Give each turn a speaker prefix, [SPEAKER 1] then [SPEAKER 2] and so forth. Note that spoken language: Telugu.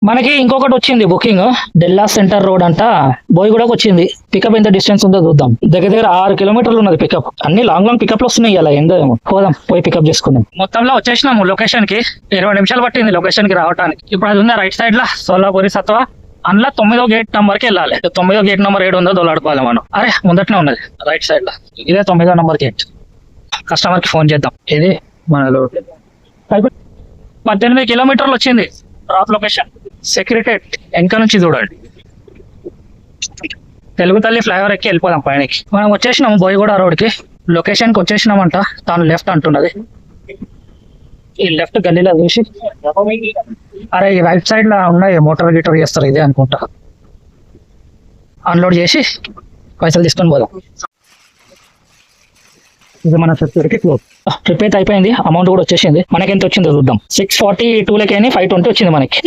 [SPEAKER 1] మనకి ఇంకొకటి వచ్చింది బుకింగ్, డెల్లా సెంటర్ రోడ్ అంట, బోయిగూడకు వచ్చింది. పికప్ ఎంత డిస్టెన్స్ ఉందో చూద్దాం. దగ్గర దగ్గర 6 కిలోమీటర్లు ఉన్నది పికప్. అన్ని లాంగ్ పికప్ లో వస్తున్నాయి. ఇలా ఏందో ఏమో, పోదాం పోయి పికప్ చేసుకుందాం. మొత్తంలో వచ్చేసినాము లొకేషన్ కి. 20 నిమిషాలు పట్టింది లొకేషన్ కి రావడానికి. ఇప్పుడు అది ఉంది రైట్ సైడ్ లా సోలాపూరి సత్వ. అందులో 9వ గేట్ నంబర్ కి వెళ్ళాలి. 9వ గేట్ నంబర్ 7 ఉందో దొలాడుకోవాలి మనం. అరే ముందటనే ఉన్నది రైట్ సైడ్ లా. ఇదే 9వ నంబర్ గేట్. కస్టమర్ కి ఫోన్ చేద్దాం. ఇది మన 18 కిలోమీటర్లు వచ్చింది డ్రాప్ లొకేషన్. సెక్యూరిటేట్ వెనక నుంచి చూడండి. తెలుగు తల్లి ఫ్లైఓవర్ ఎక్కి వెళ్ళిపోదాం పైనకి. మనం వచ్చేసినాము బోయిగూడ రోడ్ కి. లొకేషన్ కి వచ్చేసినామంట. తాను లెఫ్ట్ అంటున్నది. ఈ లెఫ్ట్ గల్లీలో చూసి, అరే ఈ రైట్ సైడ్ లా ఉన్నాయి మోటార్ గీటర్ చేస్తారు, ఇదే అనుకుంటా. అన్లోడ్ చేసి పైసలు తీసుకొని పోదాం. ఇది మన సెక్యూరిటీ క్లోజ్. ట్రిప్ అయితే అయిపోయింది. అమౌంట్ కూడా వచ్చేసింది. మనకి ఎంత వచ్చిందో చూద్దాం. 642 520 వచ్చింది మనకి.